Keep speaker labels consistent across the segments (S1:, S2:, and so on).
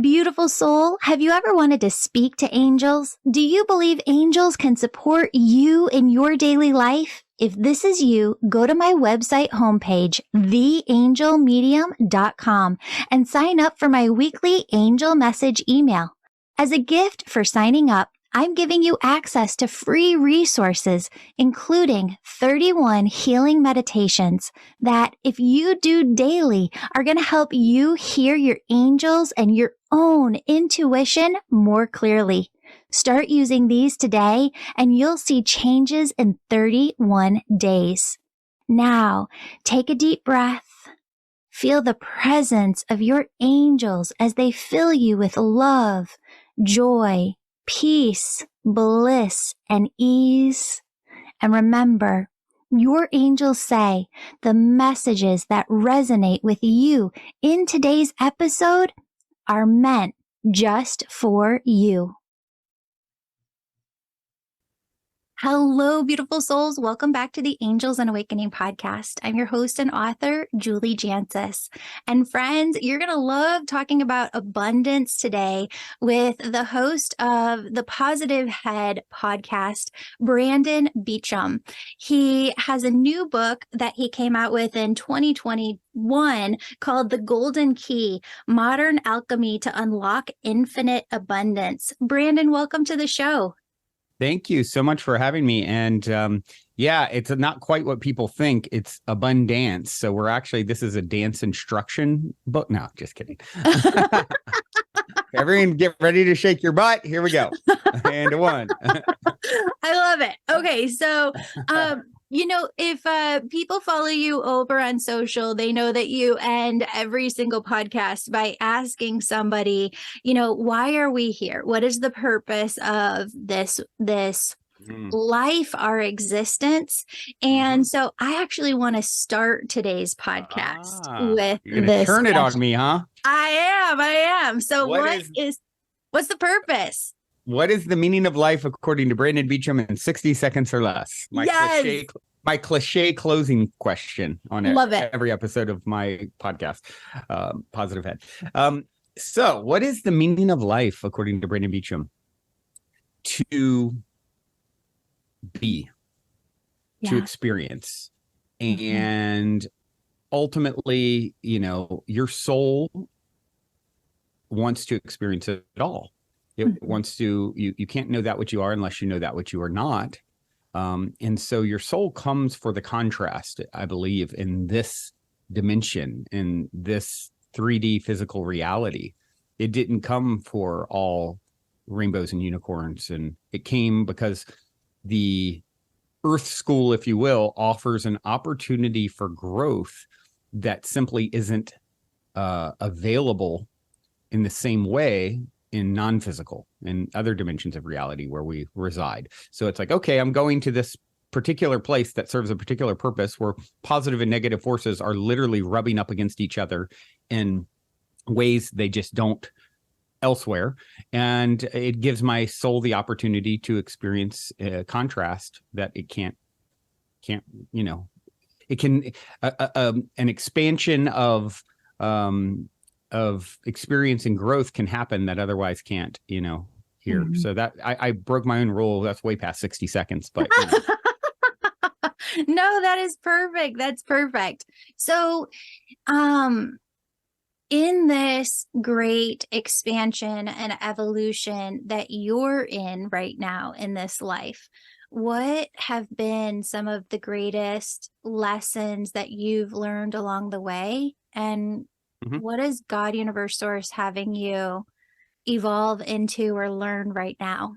S1: Beautiful soul, have you ever wanted to speak to angels? Do you believe angels can support you in your daily life? If this is you, go to my website homepage, theangelmedium.com, and sign up for my weekly angel message email. As a gift for signing up, I'm giving you access to free resources, including 31 healing meditations that, if you do daily, are going to help you hear your angels and your own intuition more clearly. Start using these today and you'll see changes in 31 days. Now, take a deep breath. Feel the presence of your angels as they fill you with love, joy, peace, bliss, and ease. And remember, your angels say the messages that resonate with you in today's episode are meant just for you. Hello, beautiful souls. Welcome back to the Angels and Awakening podcast. I'm your host and author, Julie Jancius. And friends, you're going to love talking about abundance today with the host of the Positive Head podcast, Brandon Beachum. He has a new book that he came out with in 2021 called The Golden Key, Modern Alchemy to Unlock Infinite Abundance. Brandon, welcome to the show.
S2: Thank you so much for having me. And yeah, it's not quite what people think. It's abundance. So this is a dance instruction book. No, just kidding. Everyone get ready to shake your butt. Here we go. And one.
S1: I love it. Okay. So, if people follow you over on social, they know that you end every single podcast by asking somebody, why are we here? What is the purpose of this life, our existence? And so I actually want to start today's podcast with this.
S2: Turn it on me, huh?
S1: I am. So what's the purpose?
S2: What is the meaning of life according to Brandon Beachum in 60 seconds or less? My cliche closing question on every episode of my podcast, Positive Head. So what is the meaning of life according to Brandon Beachum? To be, to experience. And ultimately, your soul wants to experience it all. It wants to, you can't know that which you are unless you know that which you are not. And so your soul comes for the contrast, I believe, in this dimension, in this 3D physical reality. It didn't come for all rainbows and unicorns. And it came because the Earth School, if you will, offers an opportunity for growth that simply isn't available in the same way in non-physical, in other dimensions of reality where we reside. So it's like, okay, I'm going to this particular place that serves a particular purpose where positive and negative forces are literally rubbing up against each other in ways they just don't elsewhere. And it gives my soul the opportunity to experience a contrast that it can't, it can, an expansion of experience and growth can happen that otherwise can't, here. So that I broke my own rule. That's way past 60 seconds, but
S1: no, that is perfect. That's perfect. So, in this great expansion and evolution that you're in right now in this life, what have been some of the greatest lessons that you've learned along the way? And what is God, Universe, Source having you evolve into or learn right now?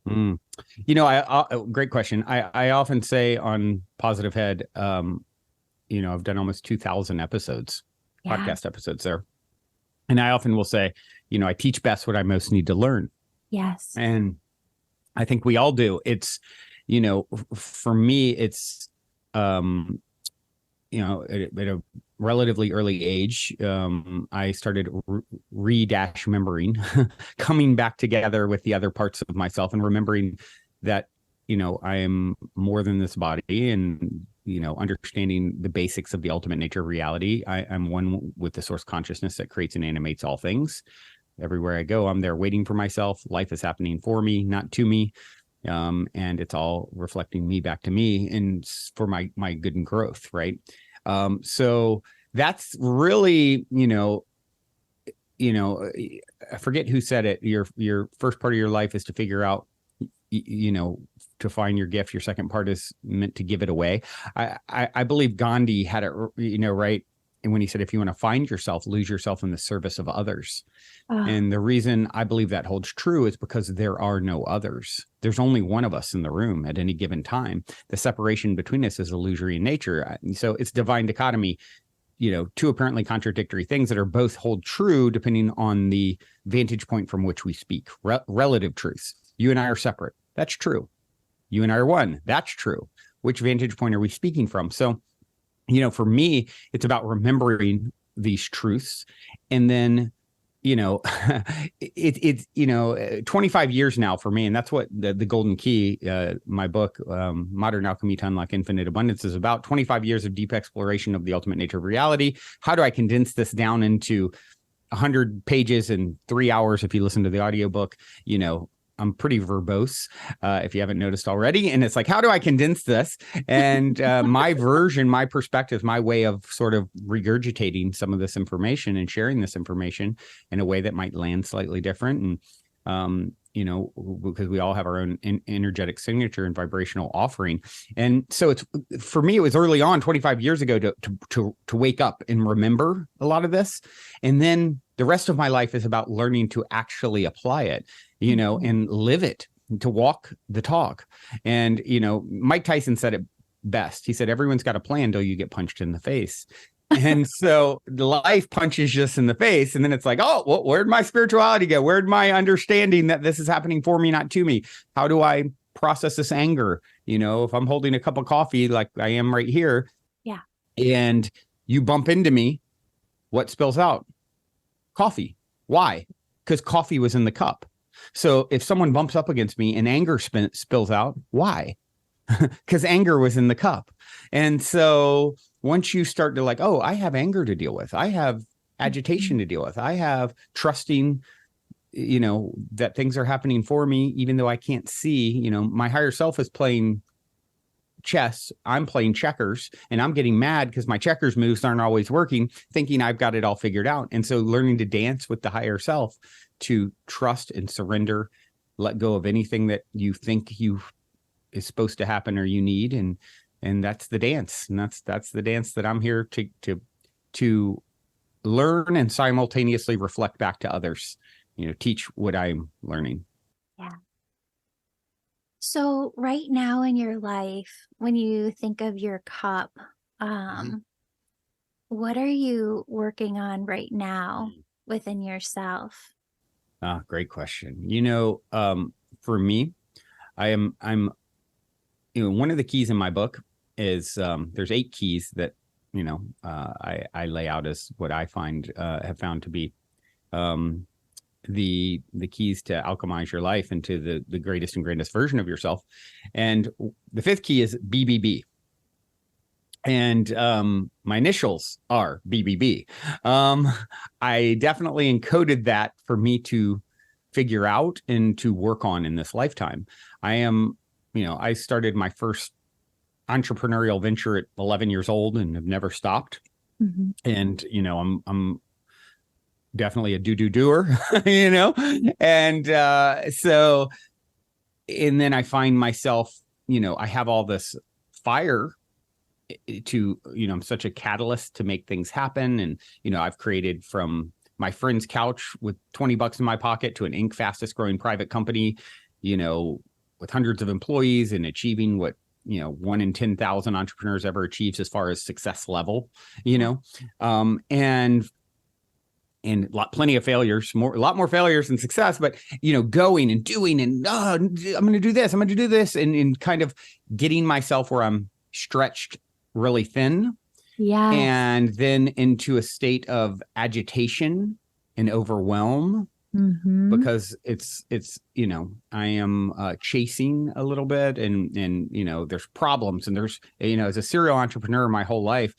S2: Great question. I often say on Positive Head, I've done almost 2,000 episodes, podcast episodes there. And I often will say, I teach best what I most need to learn.
S1: Yes.
S2: And I think we all do. It's, for me, it's, at a relatively early age, I started remembering, coming back together with the other parts of myself and remembering that, I am more than this body and understanding the basics of the ultimate nature of reality. I'm one with the source consciousness that creates and animates all things. Everywhere I go, I'm there waiting for myself. Life is happening for me, not to me. And it's all reflecting me back to me and for my good and growth. Right. So that's really, I forget who said it. Your first part of your life is to figure out, to find your gift. Your second part is meant to give it away. I believe Gandhi had it, right. And when he said, if you want to find yourself, lose yourself in the service of others. And the reason I believe that holds true is because there are no others. There's only one of us in the room at any given time. The separation between us is illusory in nature. So it's divine dichotomy, two apparently contradictory things that are both hold true depending on the vantage point from which we speak. Relative truths. You and I are separate. That's true. You and I are one. That's true. Which vantage point are we speaking from? So, for me, it's about remembering these truths. And then, it's 25 years now for me. And that's what the Golden Key, my book, Modern Alchemy to Unlock Infinite Abundance, is about. 25 years of deep exploration of the ultimate nature of reality. How do I condense this down into 100 pages in 3 hours? If you listen to the audiobook, I'm pretty verbose, if you haven't noticed already. And it's like, how do I condense this? And my version, my perspective, my way of sort of regurgitating some of this information and sharing this information in a way that might land slightly different. And, because we all have our own energetic signature and vibrational offering. And so it's, for me, it was early on, 25 years ago, to wake up and remember a lot of this. And then the rest of my life is about learning to actually apply it, and live it, to walk the talk. And, Mike Tyson said it best. He said, everyone's got a plan until you get punched in the face. And so life punches us in the face. And then it's like, oh, well, where'd my spirituality go? Where'd my understanding that this is happening for me, not to me? How do I process this anger? If I'm holding a cup of coffee like I am right here,
S1: yeah,
S2: and you bump into me, what spills out? Coffee. Why? Because coffee was in the cup. So if someone bumps up against me and anger spills out, why? Because anger was in the cup. And so once you start to like, oh, I have anger to deal with, I have agitation to deal with, I have trusting, that things are happening for me, even though I can't see, my higher self is playing chess, I'm playing checkers, and I'm getting mad because my checkers moves aren't always working, thinking I've got it all figured out. And so learning to dance with the higher self, to trust and surrender, let go of anything that you think is supposed to happen or you need. And that's the dance. And that's the dance that I'm here to learn and simultaneously reflect back to others, teach what I'm learning.
S1: Yeah. So right now in your life, when you think of your cup, what are you working on right now within yourself?
S2: Great question. For me, I'm one of the keys in my book is there's 8 keys that I lay out as what I have found to be the keys to alchemize your life into the greatest and grandest version of yourself. And the 5th key is BBB. And my initials are BBB. I definitely encoded that for me to figure out and to work on in this lifetime. I started my first entrepreneurial venture at 11 years old and have never stopped. Mm-hmm. And, I'm definitely a doer, and so, and then I find myself, I have all this fire to, I'm such a catalyst to make things happen. And, I've created from my friend's couch with $20 in my pocket to an Inc. fastest growing private company, with hundreds of employees and achieving what, 1 in 10,000 entrepreneurs ever achieves as far as success level, and plenty of failures, a lot more failures than success, but, going and doing and I'm going to do this, and kind of getting myself where I'm stretched really thin. Yeah. And then into a state of agitation and overwhelm because it's, you know, I am chasing a little bit and, you know, there's problems and there's, you know, as a serial entrepreneur my whole life,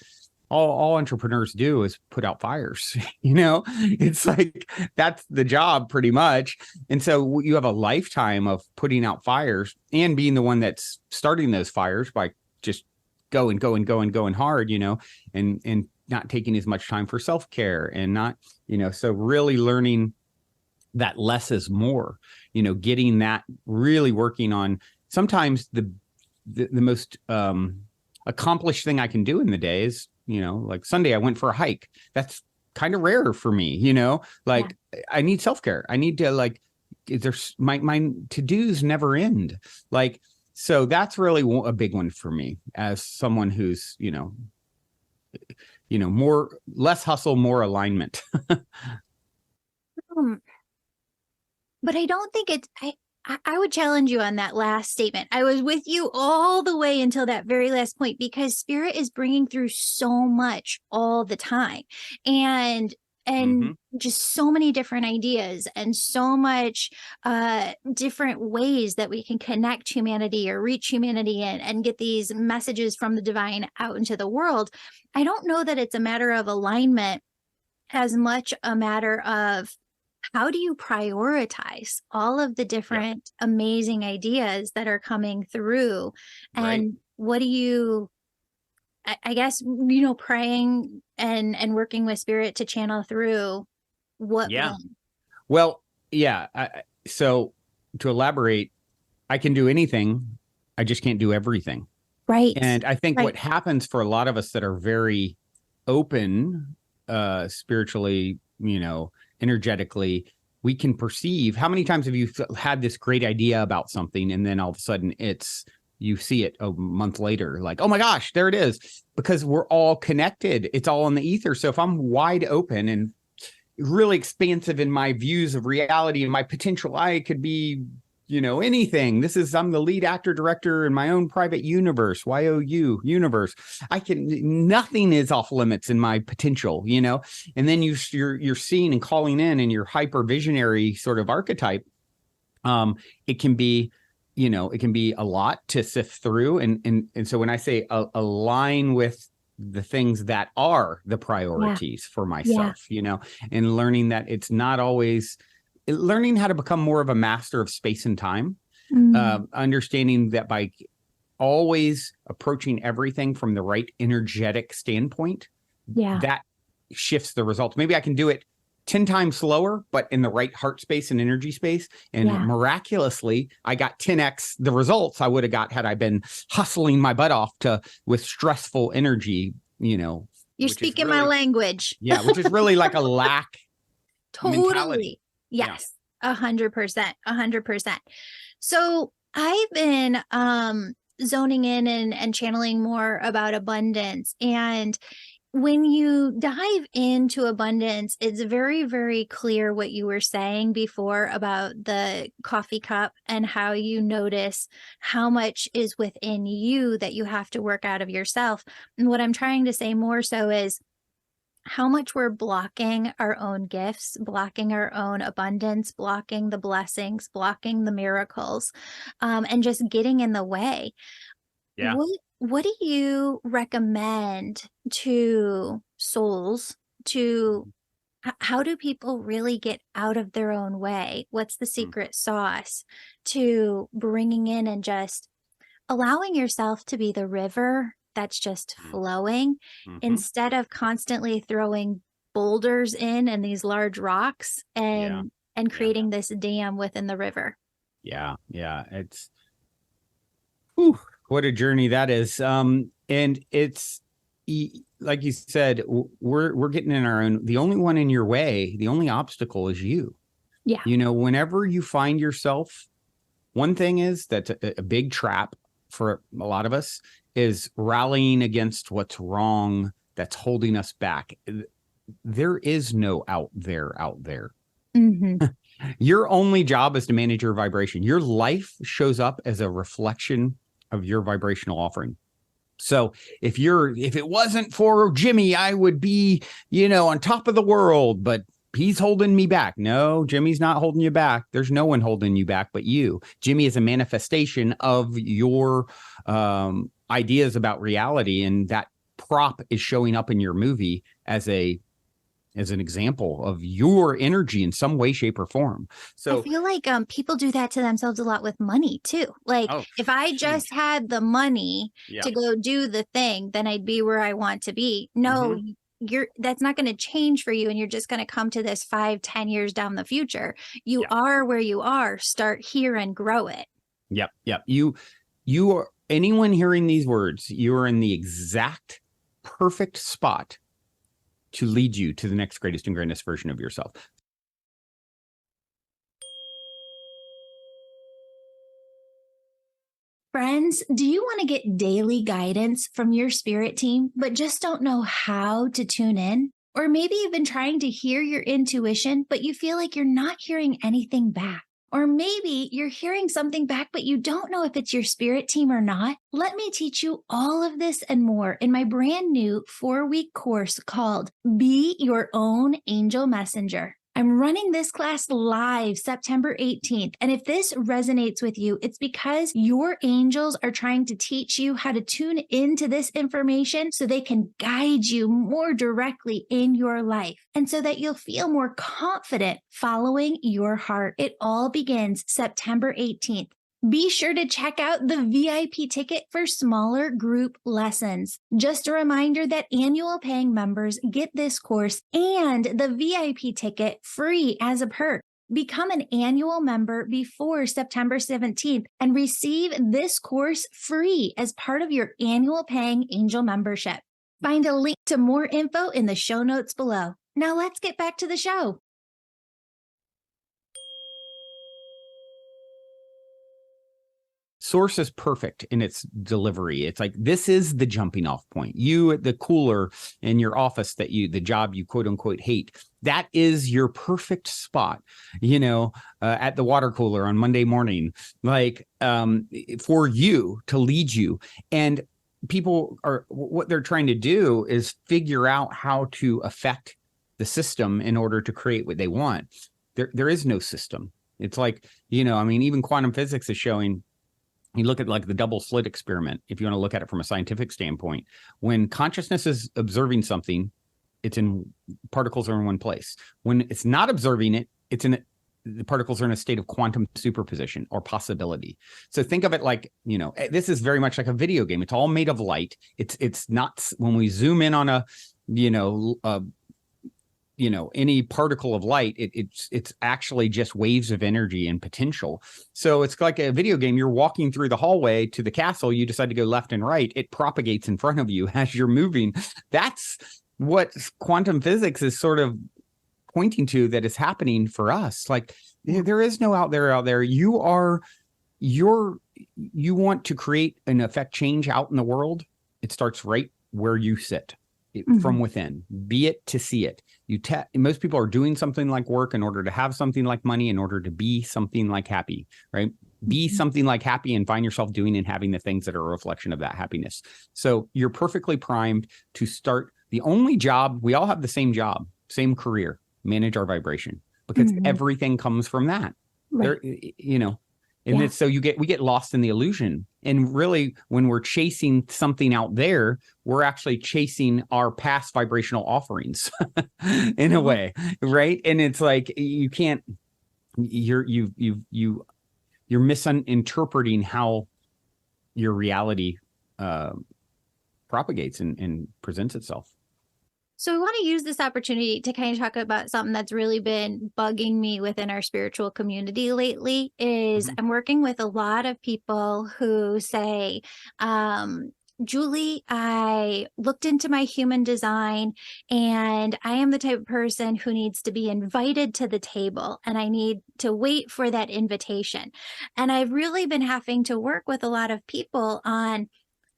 S2: all entrepreneurs do is put out fires. You know, it's like, that's the job pretty much. And so you have a lifetime of putting out fires and being the one that's starting those fires by just going hard, you know, and not taking as much time for self-care and not, you know, so really learning that less is more, you know, getting that, really working on sometimes the most accomplished thing I can do in the day is, you know, like Sunday I went for a hike. That's kind of rare for me, you know, like I need self-care. I need to, like, there's my to-dos never end. Like, so that's really a big one for me as someone who's, you know, less hustle, more alignment.
S1: But I don't think it's, I would challenge you on that last statement. I was with you all the way until that very last point, because spirit is bringing through so much all the time, and just so many different ideas and so much different ways that we can connect humanity or reach humanity and get these messages from the divine out into the world. I don't know that it's a matter of alignment as much a matter of, how do you prioritize all of the different amazing ideas that are coming through? And what do you, I guess, you know, praying and working with spirit to channel through what?
S2: Well, so to elaborate, I can do anything. I just can't do everything.
S1: Right.
S2: And I think what happens for a lot of us that are very open, spiritually, you know, energetically, we can perceive. How many times have you had this great idea about something and then all of a sudden you see it a month later, like, oh my gosh, there it is, because we're all connected. It's all in the ether. So if I'm wide open and really expansive in my views of reality and my potential, I could be, you know, anything. I'm the lead actor director in my own private universe, YOUniverse. Nothing is off limits in my potential, you know. And then you're seeing and calling in your hyper visionary sort of archetype. It can be, you know, it can be a lot to sift through. And so when I say align with the things that are the priorities for myself, you know, and learning that it's not always, learning how to become more of a master of space and time, understanding that by always approaching everything from the right energetic standpoint, that shifts the results. Maybe I can do it 10 times slower, but in the right heart space and energy space. And miraculously, I got 10x the results I would have got had I been hustling my butt off with stressful energy, you know.
S1: You're speaking my language.
S2: Yeah, which is really like a lack mentality.
S1: Yes, 100%, 100%. So I've been zoning in and channeling more about abundance. And when you dive into abundance, it's very, very clear what you were saying before about the coffee cup and how you notice how much is within you that you have to work out of yourself. And what I'm trying to say more so is how much we're blocking our own gifts, blocking our own abundance, blocking the blessings, blocking the miracles, and just getting in the way.
S2: Yeah.
S1: What do you recommend to souls to, how do people really get out of their own way? What's the secret sauce to bringing in and just allowing yourself to be the river that's just flowing instead of constantly throwing boulders in and these large rocks and creating this dam within the river?
S2: Yeah. It's, what a journey that is. And it's like you said, we're getting in our own, the only one in your way, the only obstacle is you.
S1: Yeah.
S2: You know, whenever you find yourself, one thing is that's a big trap for a lot of us is rallying against what's wrong that's holding us back. There is no out there. Your only job is to manage your vibration. Your life shows up as a reflection of your vibrational offering. So if it wasn't for Jimmy, I would be, you know, on top of the world. But he's holding me back. No, Jimmy's not holding you back. There's no one holding you back but you. Jimmy is a manifestation of your ideas about reality, and that prop is showing up in your movie as an example of your energy in some way, shape, or form. So
S1: I feel like people do that to themselves a lot with money too. Like if I just had the money to go do the thing, then I'd be where I want to be. No, that's not going to change for you. And you're just going to come to this 5-10 years down the future. You are where you are. Start here and grow it.
S2: Yep. You are, anyone hearing these words, you are in the exact perfect spot to lead you to the next greatest and grandest version of yourself.
S1: Friends, do you want to get daily guidance from your spirit team, but just don't know how to tune in? Or maybe you've been trying to hear your intuition, but you feel like you're not hearing anything back. Or maybe you're hearing something back, but you don't know if it's your spirit team or not. Let me teach you all of this and more in my brand new 4-week course called Be Your Own Angel Messenger. I'm running this class live September 18th. And if this resonates with you, it's because your angels are trying to teach you how to tune into this information so they can guide you more directly in your life and so that you'll feel more confident following your heart. It all begins September 18th. Be sure to check out the VIP ticket for smaller group lessons. Just a reminder that annual paying members get this course and the VIP ticket free as a perk. Become an annual member before September 17th and receive this course free as part of your annual paying angel membership. Find a link to more info in the show notes below. Now let's get back to the show.
S2: Source is perfect in its delivery. It's like, this is the jumping off point. You at the cooler in your office the job you quote unquote hate, that is your perfect spot, at the water cooler on Monday morning, for you to lead you. And people what they're trying to do is figure out how to affect the system in order to create what they want. There is no system. It's like, even quantum physics is showing. You look at like the double slit experiment, if you want to look at it from a scientific standpoint, when consciousness is observing something, particles are in one place. When it's not observing it, the particles are in a state of quantum superposition or possibility. So think of it like, this is very much like a video game. It's all made of light. It's not, when we zoom in on any particle of light, it's actually just waves of energy and potential. So it's like a video game. You're walking through the hallway to the castle. You decide to go left and right. It propagates in front of you as you're moving. That's what quantum physics is sort of pointing to, that is happening for us. Like, there is no out there. You want to create and affect change out in the world. It starts right where you sit. From within, be it to see it. Most people are doing something like work in order to have something like money, in order to be something like happy, right? Be something like happy and find yourself doing and having the things that are a reflection of that happiness. So you're perfectly primed to start. The only job, we all have the same job, same career, manage our vibration, because everything comes from that. Right. And so we get lost in the illusion. And really, when we're chasing something out there, we're actually chasing our past vibrational offerings in a way, right? And it's like, you can't, you're misinterpreting how your reality propagates and presents itself.
S1: So we want to use this opportunity to kind of talk about something that's really been bugging me within our spiritual community lately is I'm working with a lot of people who say, Julie, I looked into my human design and I am the type of person who needs to be invited to the table and I need to wait for that invitation. And I've really been having to work with a lot of people on,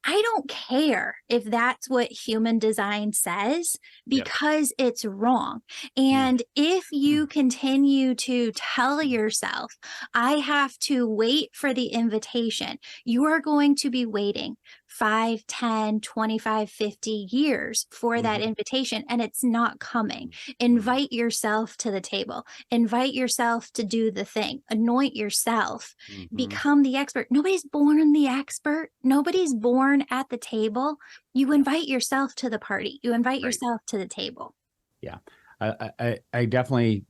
S1: I don't care if that's what human design says, because it's wrong. And if you continue to tell yourself, I have to wait for the invitation, you are going to be waiting 5, 10, 25, 50 years for that invitation, and it's not coming. Invite yourself to the table. Invite yourself to do the thing. Anoint yourself. Become the expert. Nobody's born the expert. Nobody's born at the table. You invite yourself to the party. You invite yourself to the table.
S2: Yeah. I definitely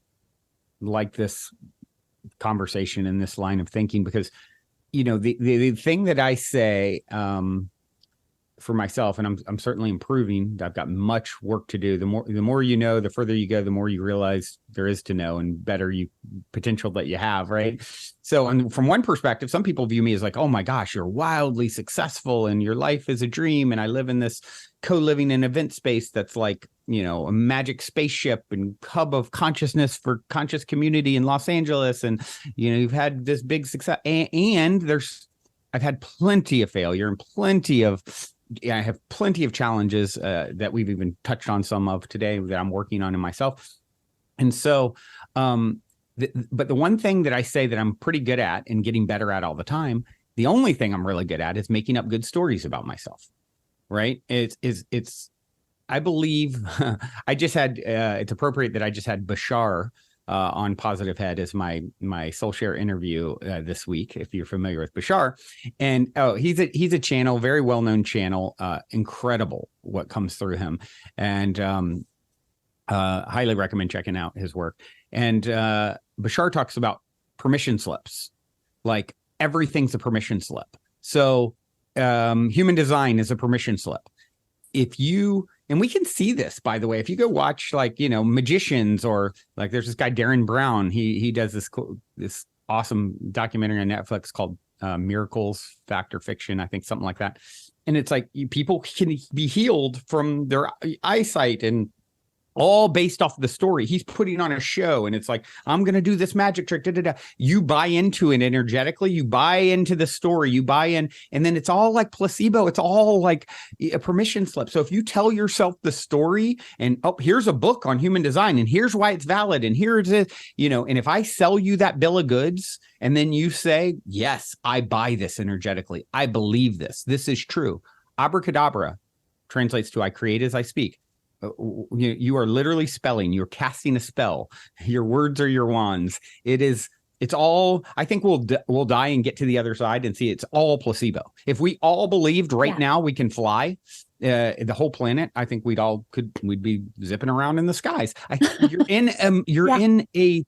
S2: like this conversation and this line of thinking, because the thing that I say for myself, and I'm certainly improving. I've got much work to do. The more you know, the further you go, the more you realize there is to know, and better potential that you have, right? So, and from one perspective, some people view me as like, oh my gosh, you're wildly successful and your life is a dream, and I live in this co-living and event space that's like, a magic spaceship and hub of consciousness for conscious community in Los Angeles, and you've had this big success, and I've had plenty of failure and I have plenty of challenges that we've even touched on some of today that I'm working on in myself. And so, but the one thing that I say that I'm pretty good at and getting better at all the time, the only thing I'm really good at is making up good stories about myself. Right. I believe I just had, it's appropriate that I just had Bashar on Positive Head as my Soul Share interview this week, if you're familiar with Bashar. And he's a channel, very well-known channel, incredible what comes through him, and highly recommend checking out his work. And Bashar talks about permission slips, like everything's a permission slip. So human design is a permission slip. And we can see this, by the way, if you go watch magicians, or like there's this guy, Darren Brown, he does this awesome documentary on Netflix called Miracles, Fact or Fiction, I think, something like that. And it's like people can be healed from their eyesight, and all based off the story he's putting on a show. And it's like, I'm going to do this magic trick. Da, da, da. You buy into it energetically. You buy into the story. You buy in. And then it's all like placebo. It's all like a permission slip. So if you tell yourself the story and, here's a book on human design, and here's why it's valid, and here's it, and if I sell you that bill of goods, and then you say, yes, I buy this energetically. I believe this. This is true. Abracadabra translates to I create as I speak. You are literally spelling, you're casting a spell. Your words are your wands. It's all, I think we'll die and get to the other side and see it's all placebo. If we all believed now we can fly the whole planet, I think we'd be zipping around in the skies. You're in a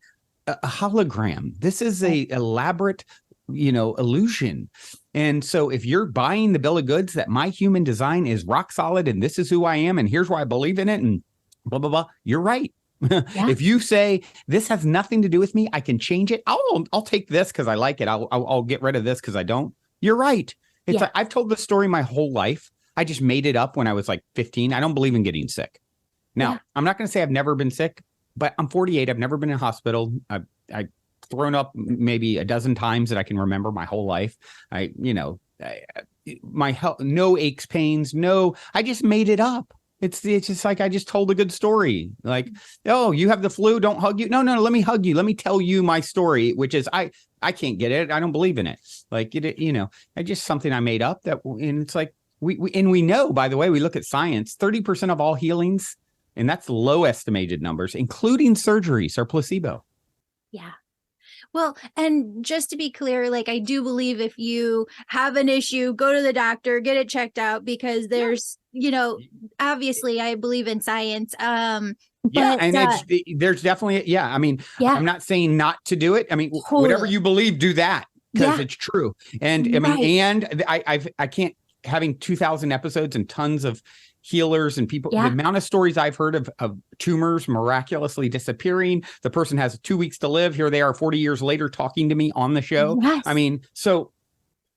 S2: hologram. This is a elaborate illusion. And so if you're buying the bill of goods that my human design is rock solid, and this is who I am, and here's why I believe in it, and blah, blah, blah, you're right. If you say this has nothing to do with me, I can change it. I'll take this because I like it. I'll get rid of this because I don't. You're right. It's like, I've told this story my whole life. I just made it up when I was like 15. I don't believe in getting sick. Now, I'm not going to say I've never been sick, but I'm 48. I've never been in a hospital. I've thrown up maybe a dozen times that I can remember my whole life. My health, no aches, pains, no, I just made it up. It's just like, I just told a good story. Like, oh, you have the flu, don't hug you. No, let me hug you. Let me tell you my story, which is, I can't get it. I don't believe in it. Like, I just something I made up and it's like, we know, by the way, we look at science, 30% of all healings, and that's low estimated numbers, including surgeries, are placebo.
S1: Yeah. Well, and just to be clear, like, I do believe if you have an issue, go to the doctor, get it checked out, because there's, obviously I believe in science.
S2: There's definitely, I mean, I'm not saying not to do it. I mean, whatever you believe, do that, because it's true. And I mean, and I can't, having 2,000 episodes and tons of healers and people, the amount of stories I've heard of tumors miraculously disappearing. The person has 2 weeks to live. Here they are 40 years later talking to me on the show. Yes. I mean, so.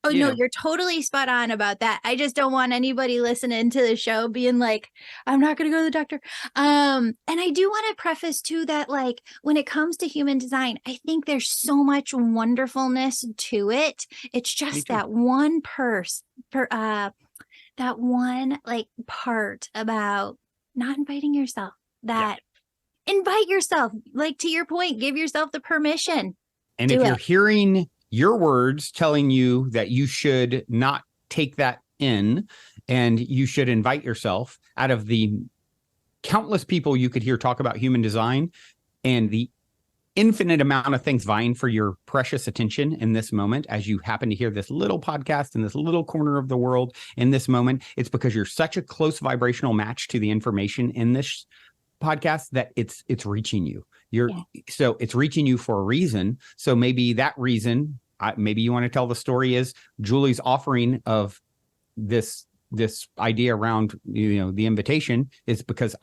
S1: Oh, no, you're totally spot on about that. I just don't want anybody listening to the show being like, I'm not going to go to the doctor. And I do want to preface too that, like, when it comes to human design, I think there's so much wonderfulness to it. It's just that one that one like part about not inviting yourself, invite yourself, like, to your point, give yourself the permission.
S2: And if you're hearing your words telling you that you should not take that in, and you should invite yourself out of the countless people you could hear talk about human design and the infinite amount of things vying for your precious attention in this moment, as you happen to hear this little podcast in this little corner of the world in this moment. It's because you're such a close vibrational match to the information in this podcast that it's reaching you. So it's reaching you for a reason. So maybe that reason, maybe you want to tell the story, is Julie's offering of this idea around, the invitation is because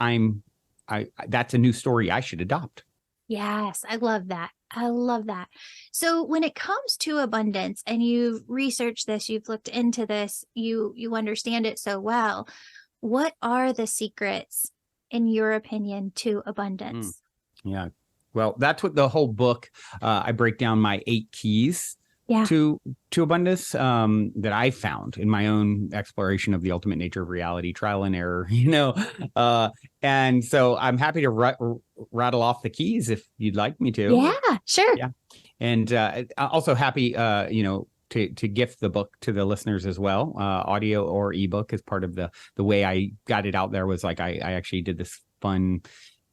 S2: that's a new story I should adopt.
S1: Yes, I love that. I love that. So when it comes to abundance, and you've researched this, you've looked into this, you understand it so well, what are the secrets, in your opinion, to abundance?
S2: Yeah. Well, that's what the whole book, I break down my 8 keys to abundance that I found in my own exploration of the ultimate nature of reality, trial and error, and so I'm happy to rattle off the keys if you'd like me to.
S1: Yeah, sure.
S2: Yeah. And also happy, to gift the book to the listeners as well. Audio or ebook is part of the way I got it out there, was like, I actually did this fun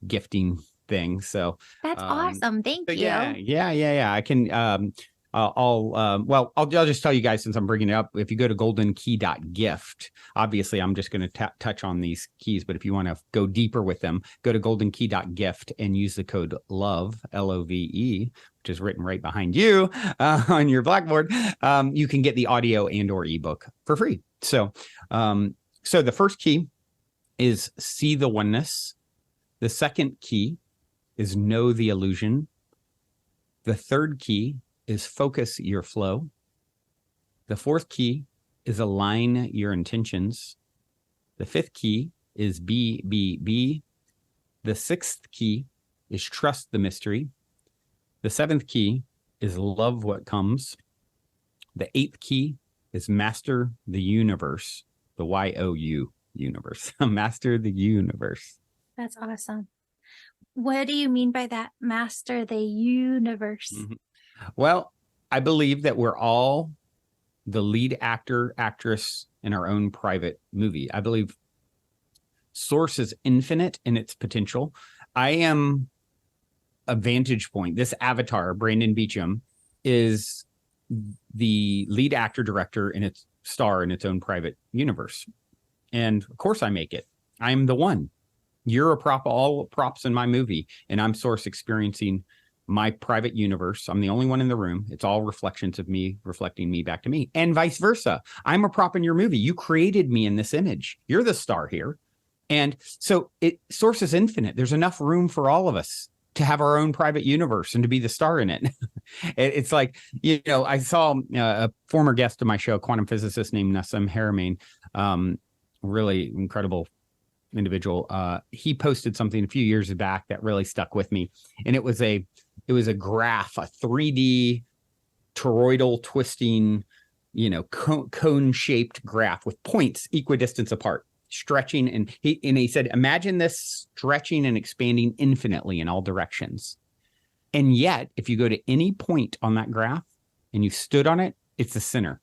S2: gifting thing. So
S1: that's awesome. Thank you.
S2: Yeah. I can, I'll just tell you guys, since I'm bringing it up, if you go to goldenkey.gift, obviously I'm just going to touch on these keys, but if you want to go deeper with them, go to goldenkey.gift and use the code LOVE, LOVE, which is written right behind you on your Blackboard. You can get the audio and or ebook for free. So the first key is see the oneness. The second key is know the illusion. The third key is focus your flow. The fourth key is align your intentions. The fifth key is be. The sixth key is trust the mystery. The seventh key is love what comes. The eighth key is master the universe, the YOU universe, master the universe.
S1: That's awesome. What do you mean by that? Master the universe.
S2: Mm-hmm. Well, I believe that we're all the lead actor, actress in our own private movie. I believe Source is infinite in its potential. I am a vantage point. This avatar, Brandon Beachum, is the lead actor, director, and its star in its own private universe. And of course I make it. I'm the one. You're a prop, all props in my movie, and I'm Source experiencing my private universe. I'm the only one in the room. It's all reflections of me reflecting me back to me, and vice versa. I'm a prop in your movie. You created me in this image. You're the star here. And so Source is infinite. There's enough room for all of us to have our own private universe and to be the star in it. It's like, I saw a former guest of my show, quantum physicist named Nassim Haramein, really incredible individual. He posted something a few years back that really stuck with me. And it was a graph, a 3D toroidal twisting, cone-shaped graph with points equidistance apart, stretching. And he said, imagine this stretching and expanding infinitely in all directions. And yet, if you go to any point on that graph and you stood on it, it's the center.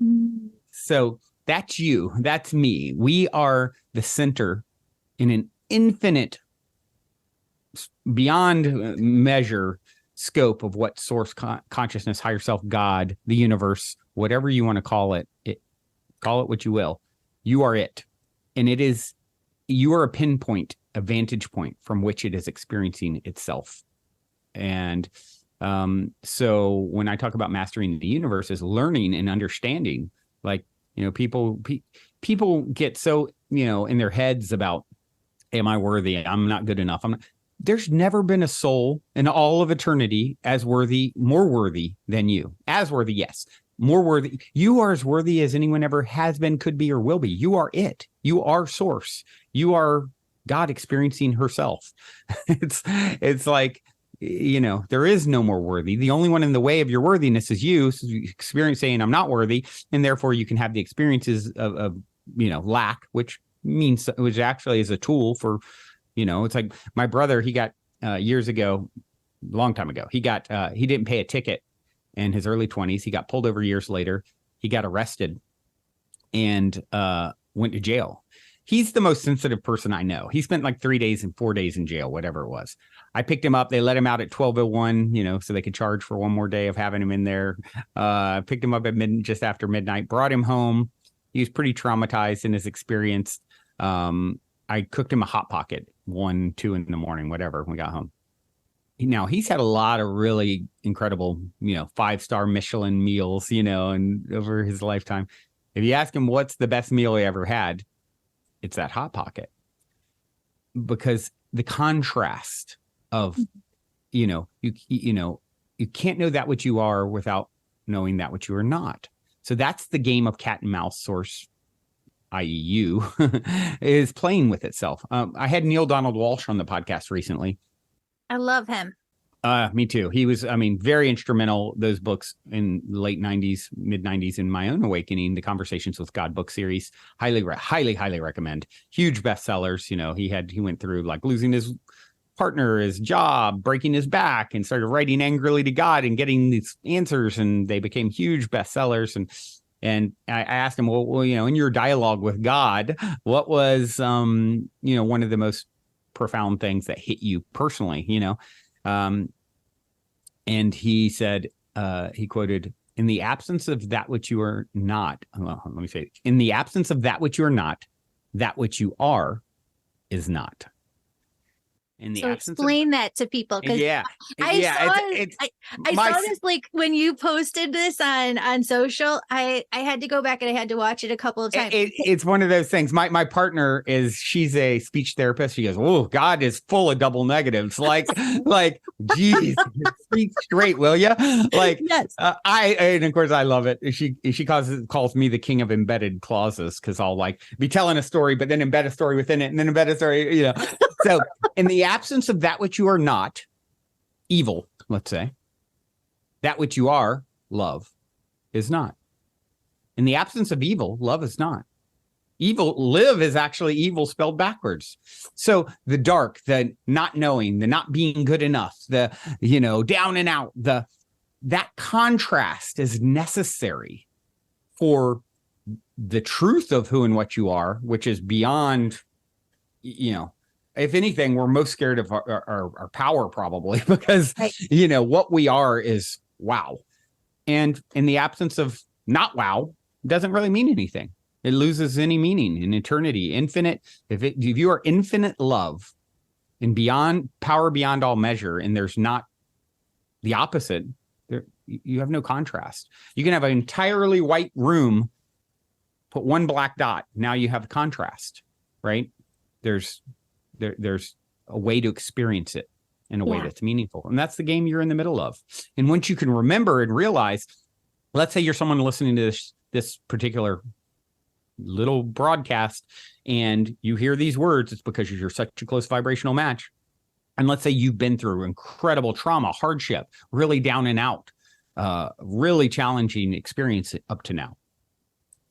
S2: Mm. So that's you. That's me. We are the center in an infinite, beyond measure scope of what Source consciousness, higher self, God, the universe, whatever you want to call it, call it what you will. You are it. And you are a pinpoint, a vantage point from which it is experiencing itself. And so when I talk about mastering the universe, is learning and understanding, like, people get so, in their heads about, am I worthy? I'm not good enough. There's never been a soul in all of eternity more worthy than you. As worthy, yes. More worthy. You are as worthy as anyone ever has been, could be, or will be. You are it. You are Source. You are God experiencing herself. It's like, there is no more worthy. The only one in the way of your worthiness is you. So you experience saying I'm not worthy, and therefore you can have the experiences of lack, which actually is a tool for, it's like my brother, he got years ago, long time ago, he didn't pay a ticket in his early 20s. He got pulled over years later. He got arrested and went to jail. He's the most sensitive person I know. He spent like 3 days and 4 days in jail, whatever it was. I picked him up. They let him out at 12:01, so they could charge for one more day of having him in there. Picked him up at just after midnight, brought him home. He was pretty traumatized in his experience. I cooked him a Hot Pocket 1, 2 in the morning, whatever, when we got home. Now, he's had a lot of really incredible, 5-star Michelin meals, and over his lifetime. If you ask him what's the best meal he ever had, it's that Hot Pocket. Because the contrast of, you can't know that which you are without knowing that which you are not. So that's the game of cat and mouse source, i.e. you, is playing with itself. I had Neil Donald Walsh on the podcast recently.
S1: I love him.
S2: Me too. He was, very instrumental, those books in late 90s, mid 90s in my own awakening, the Conversations with God book series. Highly recommend. Huge bestsellers. He went through like losing his partner, his job, breaking his back, and started writing angrily to God and getting these answers, and they became huge bestsellers. And I asked him, well, in your dialogue with God, what was, one of the most profound things that hit you personally, and he said, he quoted, in the absence of that which you are not, let me say, in the absence of that which you are not, that which you are is not.
S1: So explain that to people, because I saw this like when you posted this on social. I had to go back and I had to watch it a couple of times.
S2: It's one of those things. My partner she's a speech therapist. She goes, "Oh, God is full of double negatives." Like, geez, speak straight, will you? Like, yes. And of course I love it. She calls me the king of embedded clauses, because I'll like be telling a story, but then embed a story within it, and then embed a story, So in the absence of that which you are not, evil, let's say, that which you are, love, is not. In the absence of evil, love is not. Live is actually evil spelled backwards. So the dark, the not knowing, the not being good enough, the, down and out, that contrast is necessary for the truth of who and what you are, which is beyond, if anything, we're most scared of our power, probably, because, right. What we are is wow. And in the absence of not wow, doesn't really mean anything. It loses any meaning in eternity. Infinite, if you are infinite love and beyond power, beyond all measure, and there's not the opposite, you have no contrast. You can have an entirely white room, put one black dot. Now you have contrast, right? There's a way to experience it in a way that's meaningful. And that's the game you're in the middle of. And once you can remember and realize, let's say you're someone listening to this particular little broadcast and you hear these words, it's because you're such a close vibrational match. And let's say you've been through incredible trauma, hardship, really down and out, really challenging experience up to now.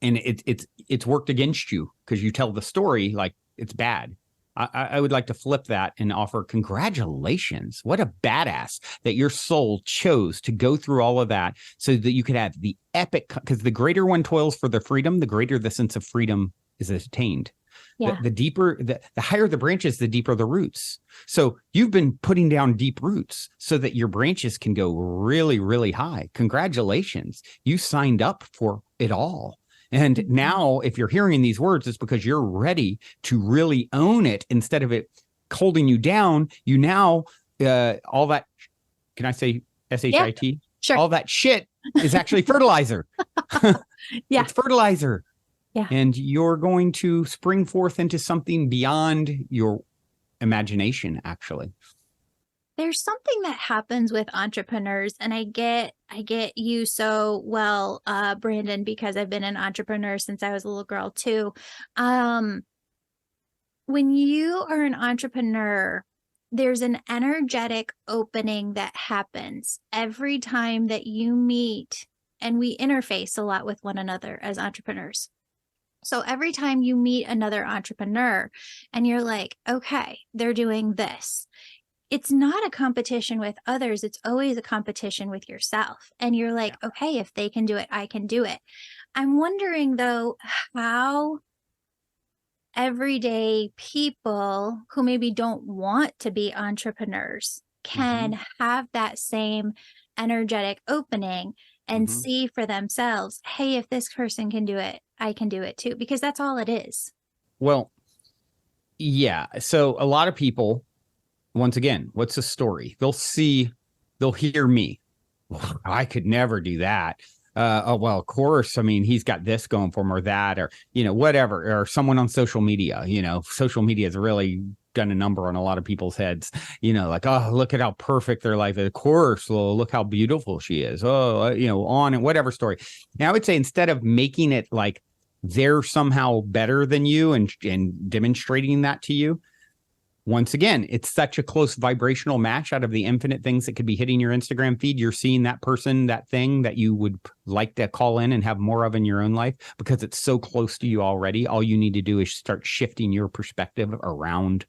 S2: And it's worked against you because you tell the story like it's bad. I would like to flip that and offer congratulations. What a badass that your soul chose to go through all of that so that you could have the epic, because the greater one toils for the freedom, the greater the sense of freedom is attained. Yeah. The deeper, the higher the branches, the deeper the roots. So you've been putting down deep roots so that your branches can go really, really high. Congratulations. You signed up for it all. And now if you're hearing these words, it's because you're ready to really own it instead of it holding you down. You now, all that, can I say SHIT? Yeah, sure. All that shit is actually fertilizer. Yeah. It's fertilizer. Yeah. And you're going to spring forth into something beyond your imagination, actually.
S1: There's something that happens with entrepreneurs, and I get you so well, Brandon, because I've been an entrepreneur since I was a little girl too. When you are an entrepreneur, there's an energetic opening that happens every time that you meet, and we interface a lot with one another as entrepreneurs. So every time you meet another entrepreneur and you're like, okay, they're doing this. It's not a competition with others. It's always a competition with yourself. And you're like, okay, if they can do it, I can do it. I'm wondering though, how everyday people who maybe don't want to be entrepreneurs can have that same energetic opening and see for themselves, hey, if this person can do it, I can do it too, because that's all it is.
S2: Well, yeah. So a lot of people, once again, what's the story? They'll hear me. Well, I could never do that. Oh, well, of course. I mean, he's got this going for him, or that, or, whatever, or someone on social media. Social media has really done a number on a lot of people's heads, like, oh, look at how perfect their life is. Of course. Well, look how beautiful she is. Oh, on and whatever story. Now, I would say, instead of making it like they're somehow better than you and demonstrating that to you, once again, it's such a close vibrational match. Out of the infinite things that could be hitting your Instagram feed, you're seeing that person, that thing that you would like to call in and have more of in your own life, because it's so close to you already. All you need to do is start shifting your perspective around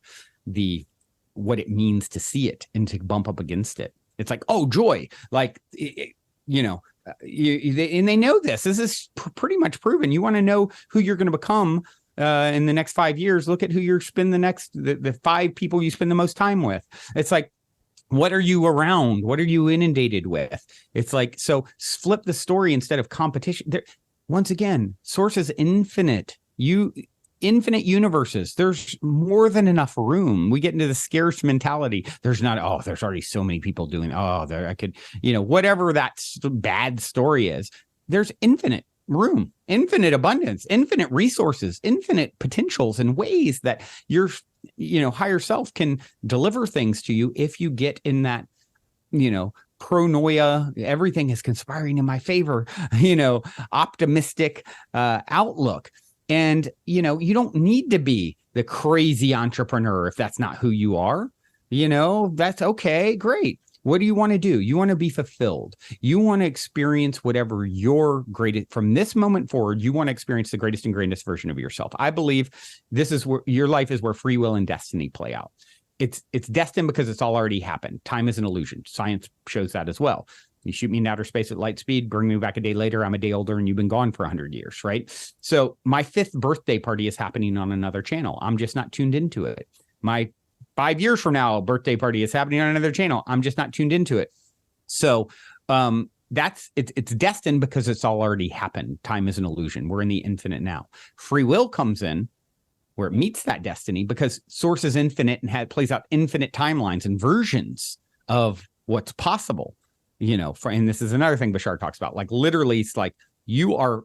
S2: what it means to see it and to bump up against it. It's like, oh, joy. Like, and they know this. This is pretty much proven. You want to know who you're going to become in the next 5 years, look at who you're the 5 people you spend the most time with. It's like, what are you around? What are you inundated with? It's like, so flip the story. Instead of competition, once again, source is infinite. Infinite universes. There's more than enough room. We get into the scarce mentality. There's already so many people doing, I could, whatever that bad story is. There's infinite room, infinite abundance, infinite resources, infinite potentials and ways that your higher self can deliver things to you if you get in that pronoia, everything is conspiring in my favor, optimistic outlook. And you don't need to be the crazy entrepreneur if that's not who you are. That's okay, great. What do you want to do? You want to be fulfilled. You want to experience whatever your greatest, from this moment forward, you want to experience the greatest and greatest version of yourself. I believe this is where your life is, where free will and destiny play out. It's destined because it's all already happened. Time is an illusion. Science shows that as well. You shoot me in outer space at light speed, bring me back a day later, I'm a day older and you've been gone for 100 years, right? So my 5th birthday party is happening on another channel. I'm just not tuned into it. My 5 years from now, birthday party is happening on another channel. I'm just not tuned into it. So it's destined because it's all already happened. Time is an illusion. We're in the infinite now. Free will comes in where it meets that destiny, because source is infinite and plays out infinite timelines and versions of what's possible. And this is another thing Bashar talks about. Like, literally, it's like you are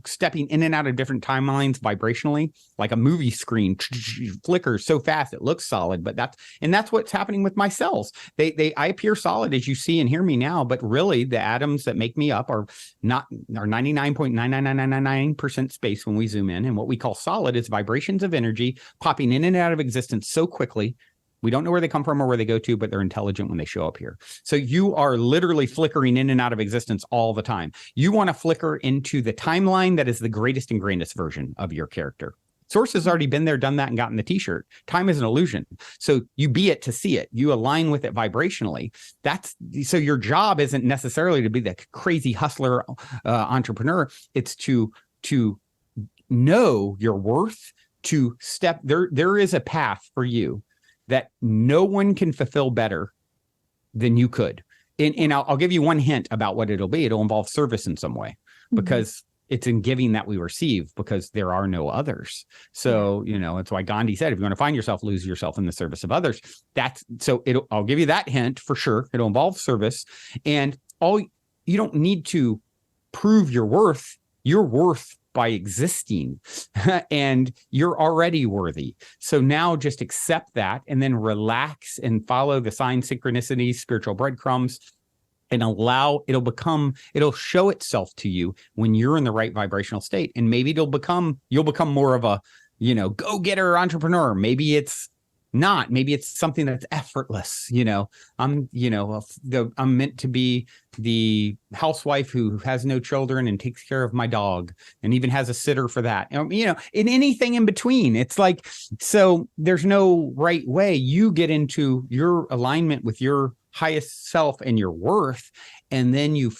S2: stepping in and out of different timelines vibrationally, like a movie screen flickers so fast it looks solid, but that's what's happening with my cells. I appear solid as you see and hear me now, but really the atoms that make me up are 99.99999% space when we zoom in, and what we call solid is vibrations of energy popping in and out of existence so quickly. We don't know where they come from or where they go to, but they're intelligent when they show up here. So you are literally flickering in and out of existence all the time. You want to flicker into the timeline that is the greatest and grandest version of your character. Source has already been there, done that, and gotten the t-shirt. Time is an illusion. So you be it to see it. You align with it vibrationally. So your job isn't necessarily to be the crazy hustler entrepreneur. It's to know your worth, to step there. There is a path for you that no one can fulfill better than you could. And I'll give you one hint about what it'll be. It'll involve service in some way, because it's in giving that we receive, because there are no others. So, it's why Gandhi said, if you want to find yourself, lose yourself in the service of others. I'll give you that hint for sure. It'll involve service, and you don't need to prove your worth. Your worth by existing, and you're already worthy. So now just accept that, and then relax and follow the signs, synchronicities, spiritual breadcrumbs, and it'll show itself to you when you're in the right vibrational state. And maybe you'll become more of a, go-getter entrepreneur. Maybe it's not. Maybe it's something that's effortless. I'm meant to be the housewife who has no children and takes care of my dog and even has a sitter for that. In anything in between. It's like, so there's no right way. You get into your alignment with your highest self and your worth, and then you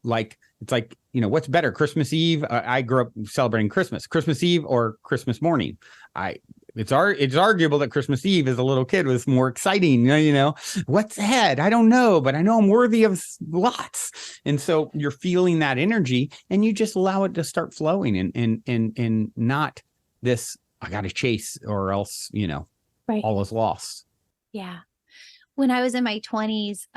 S2: like, it's like what's better, Christmas Eve? I grew up celebrating Christmas Eve or Christmas morning. It's arguable that Christmas Eve as a little kid was more exciting. What's ahead? I don't know, but I know I'm worthy of lots. And so you're feeling that energy, and you just allow it to start flowing, and not this, I got to chase or else,
S1: right,
S2: all is lost.
S1: Yeah. When I was in my 20s,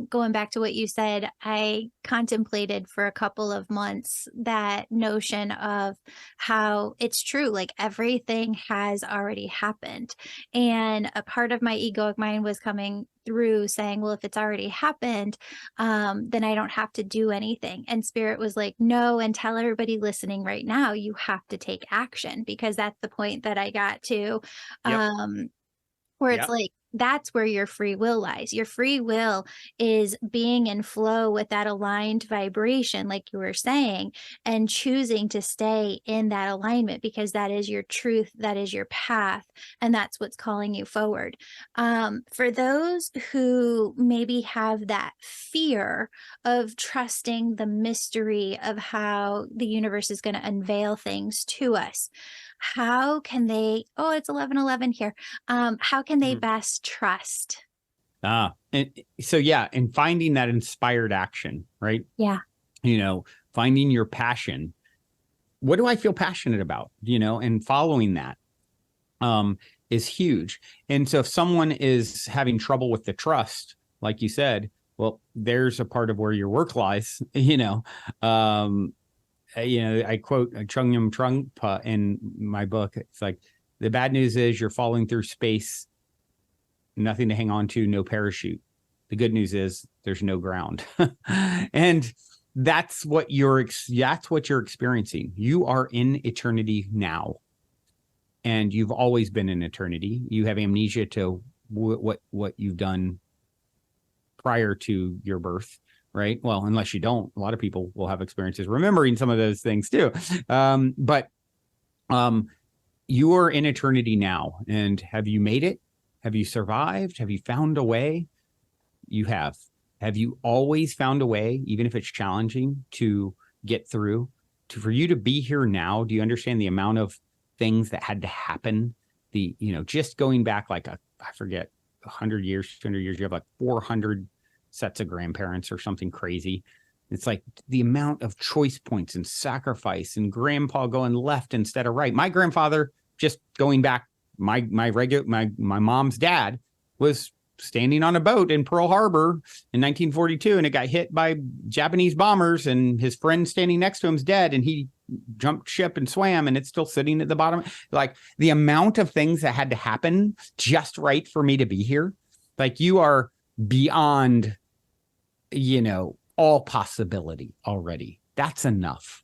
S1: going back to what you said, I contemplated for a couple of months that notion of how it's true, like everything has already happened. And a part of my egoic mind was coming through saying, well, if it's already happened, then I don't have to do anything. And Spirit was like, no, and tell everybody listening right now, you have to take action, because that's the point that I got to.
S2: Yep.
S1: Where it's like, that's where your free will lies. Your free will is being in flow with that aligned vibration, like you were saying, and choosing to stay in that alignment, because that is your truth, that is your path, and that's what's calling you forward. For those who maybe have that fear of trusting the mystery of how the universe is going to unveil things to us, how can they, oh, it's 11:11 here. How can they best trust?
S2: And so, and finding that inspired action, right?
S1: Yeah.
S2: Finding your passion. What do I feel passionate about? And following that is huge. And so if someone is having trouble with the trust, like you said, well, there's a part of where your work lies, I quote Chung Trungpa in my book. It's like, the bad news is you're falling through space, nothing to hang on to, no parachute. The good news is there's no ground. And that's what you're experiencing. You are in eternity now. And you've always been in eternity. You have amnesia to what you've done prior to your birth. Right. Well, unless you don't, a lot of people will have experiences remembering some of those things too. But you are in eternity now. And have you made it? Have you survived? Have you found a way? You have. Have you always found a way, even if it's challenging, to get through? For you to be here now, do you understand the amount of things that had to happen? Just going back I forget, 100 years, 200 years, you have like 400 sets of grandparents or something crazy. It's like the amount of choice points and sacrifice, and grandpa going left instead of right. My grandfather, just going back, my mom's dad was standing on a boat in Pearl Harbor in 1942, and it got hit by Japanese bombers, and his friend standing next to him's dead, and he jumped ship and swam, and it's still sitting at the bottom. Like, the amount of things that had to happen just right for me to be here. Like, you are beyond all possibility already. That's enough,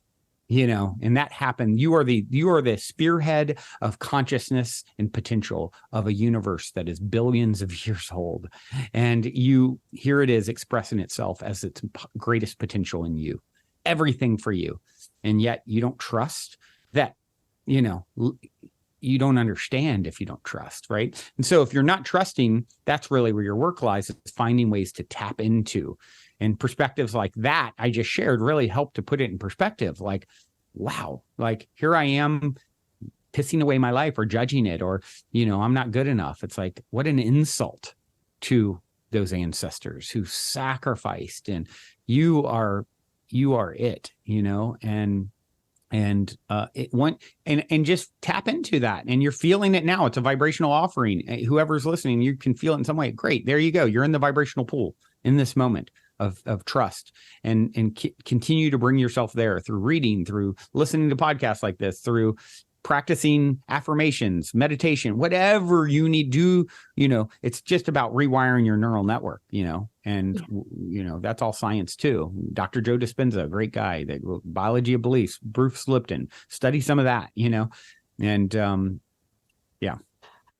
S2: and that happened. You are the spearhead of consciousness and potential of a universe that is billions of years old. And here it is expressing itself as its greatest potential in you, everything for you. And yet you don't trust that, you don't understand if you don't trust, right? And so if you're not trusting, that's really where your work lies, is finding ways to tap into. And perspectives like that I just shared really help to put it in perspective. Like, wow, like, here I am pissing away my life or judging it, or, I'm not good enough. It's like, what an insult to those ancestors who sacrificed, and you are it, and just tap into that. And you're feeling it now. It's a vibrational offering. Whoever's listening, you can feel it in some way. Great. There you go. You're in the vibrational pool in this moment of trust, and continue to bring yourself there through reading, through listening to podcasts like this, through practicing affirmations, meditation, whatever you need to do. It's just about rewiring your neural network, and that's all science too. Dr. Joe Dispenza, great guy, that biology of beliefs, Bruce Lipton, study some of that, and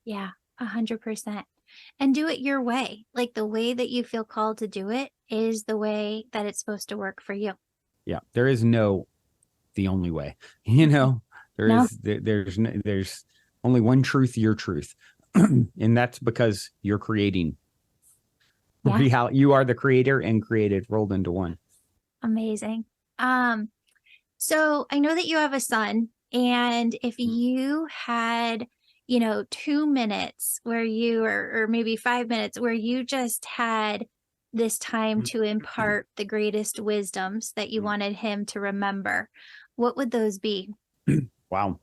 S1: Yeah, 100%. And do it your way. Like, the way that you feel called to do it is the way that it's supposed to work for you.
S2: Yeah. There is the only way, there's only one truth, your truth. And that's because you're creating reality. You are the creator and created rolled into one.
S1: Amazing. So I know that you have a son, and if you had, 2 minutes where or maybe 5 minutes where you just had this time to impart the greatest wisdoms that you wanted him to remember, what would those be?
S2: Wow.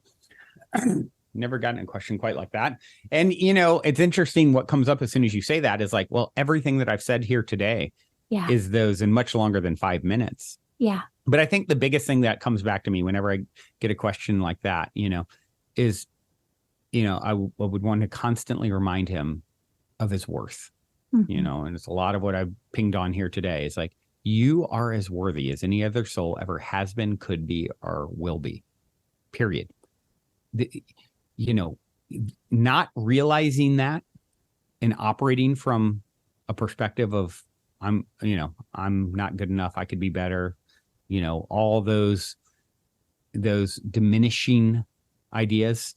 S2: Never gotten a question quite like that. And, it's interesting what comes up as soon as you say that is like, well, everything that I've said here today is those in much longer than 5 minutes.
S1: Yeah.
S2: But I think the biggest thing that comes back to me whenever I get a question like that, is, I would want to constantly remind him of his worth, and it's a lot of what I've pinged on here today. It's like, you are as worthy as any other soul ever has been, could be, or will be, period. Not realizing that and operating from a perspective of I'm not good enough, I could be better, all those diminishing ideas,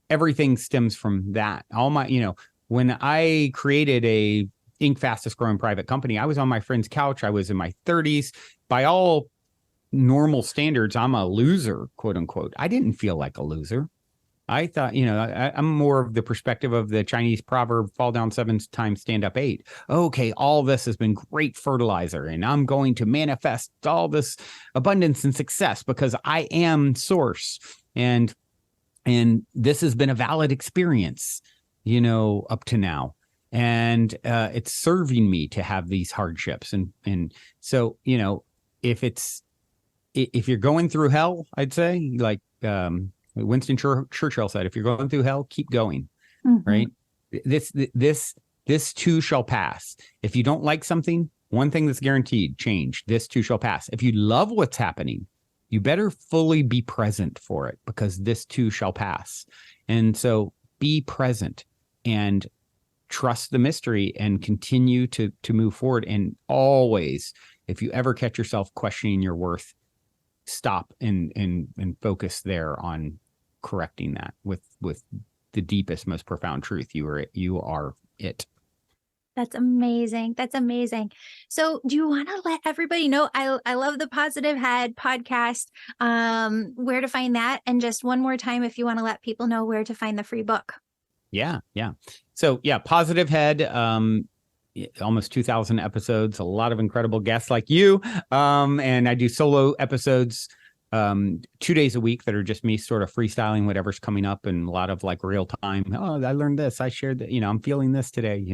S2: everything stems from that. All my, when I created a Inc. fastest growing private company, I was on my friend's couch. I was in my 30s. By all normal standards, I'm a loser, quote unquote. I didn't feel like a loser. I thought, I'm more of the perspective of the Chinese proverb, fall down 7 times, stand up 8. Okay, all this has been great fertilizer, and I'm going to manifest all this abundance and success because I am source. And this has been a valid experience, up to now. And it's serving me to have these hardships. And so, if you're going through hell, I'd say, like, Winston Churchill said, if you're going through hell, keep going, right? This too shall pass. If you don't like something, one thing that's guaranteed, change. This too shall pass. If you love what's happening, you better fully be present for it because this too shall pass. And so be present and trust the mystery and continue to move forward. And always, if you ever catch yourself questioning your worth, stop and focus there on correcting that with the deepest, most profound truth. You are it.
S1: That's amazing. That's amazing. So do you want to let everybody know, I love the Positive Head podcast, where to find that? And just one more time, if you want to let people know where to find the free book.
S2: Yeah. So Positive Head, almost 2,000 episodes, a lot of incredible guests like you. And I do solo episodes 2 days a week that are just me sort of freestyling whatever's coming up, and a lot of like real time. Oh, I learned this. I shared that, I'm feeling this today,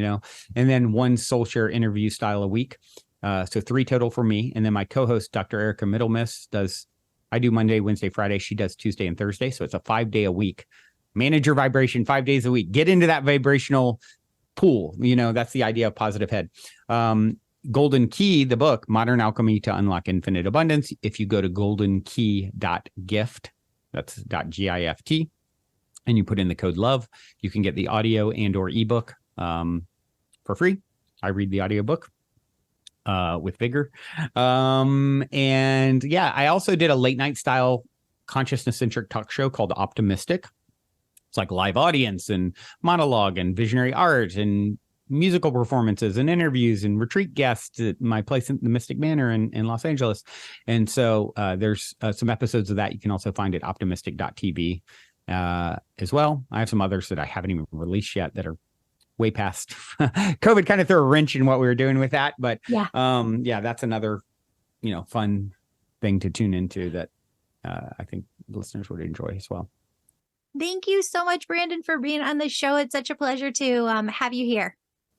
S2: and then one soul share interview style a week. So 3 total for me. And then my co-host, Dr. Erica Middlemiss, I do Monday, Wednesday, Friday. She does Tuesday and Thursday. So it's a 5-day a week. Manage your vibration 5 days a week. Get into that vibrational pool. That's the idea of Positive Head. Golden Key, the book, Modern Alchemy to Unlock Infinite Abundance. If you go to goldenkey.gift, that's .gift, and you put in the code LOVE, you can get the audio and or ebook for free. I read the audiobook with vigor. And I also did a late night style consciousness-centric talk show called Optimistic. It's like live audience and monologue and visionary art and musical performances and interviews and retreat guests at my place in the Mystic Manor in Los Angeles. And so there's some episodes of that you can also find at optimistic.tv as well. I have some others that I haven't even released yet that are way past. COVID kind of threw a wrench in what we were doing with that. But that's another, fun thing to tune into that I think listeners would enjoy as well.
S1: Thank you so much, Brandon, for being on the show. It's such a pleasure to have you here.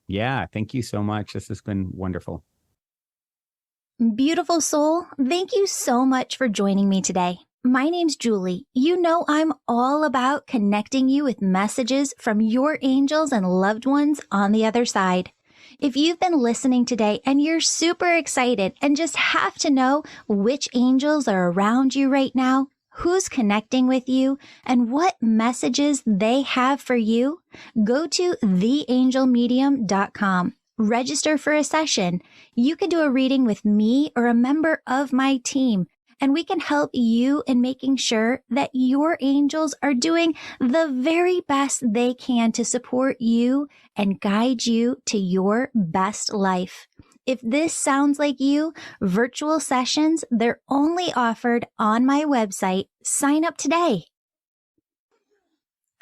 S2: Yeah, thank you so much. This has been wonderful.
S1: Beautiful soul, thank you so much for joining me today. My name's Julie. I'm all about connecting you with messages from your angels and loved ones on the other side. If you've been listening today and you're super excited and just have to know which angels are around you right now, who's connecting with you, and what messages they have for you, go to theangelmedium.com. Register for a session. You can do a reading with me or a member of my team, and we can help you in making sure that your angels are doing the very best they can to support you and guide you to your best life. If this sounds like you, virtual sessions, they're only offered on my website. Sign up today.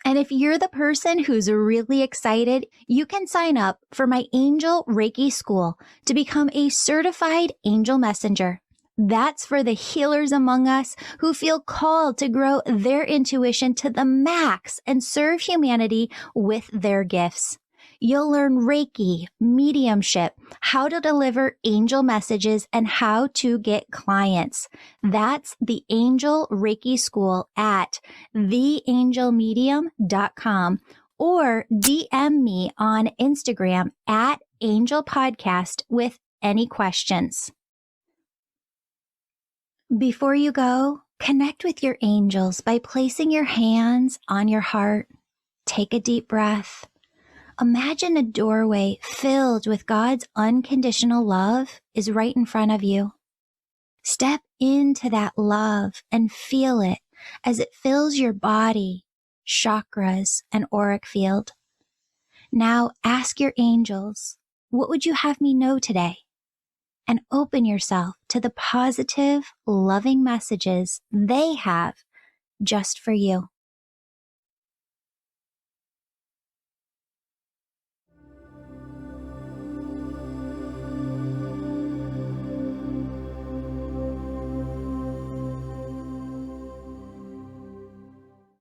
S1: And if you're the person who's really excited, you can sign up for my Angel Reiki School to become a certified angel messenger. That's for the healers among us who feel called to grow their intuition to the max and serve humanity with their gifts. You'll learn Reiki, mediumship, how to deliver angel messages, and how to get clients. That's the Angel Reiki School at theangelmedium.com or DM me on Instagram at Angel Podcast with any questions. Before you go, connect with your angels by placing your hands on your heart. Take a deep breath. Imagine a doorway filled with God's unconditional love is right in front of you. Step into that love and feel it as it fills your body, chakras, and auric field. Now ask your angels, what would you have me know today? And open yourself to the positive, loving messages they have just for you.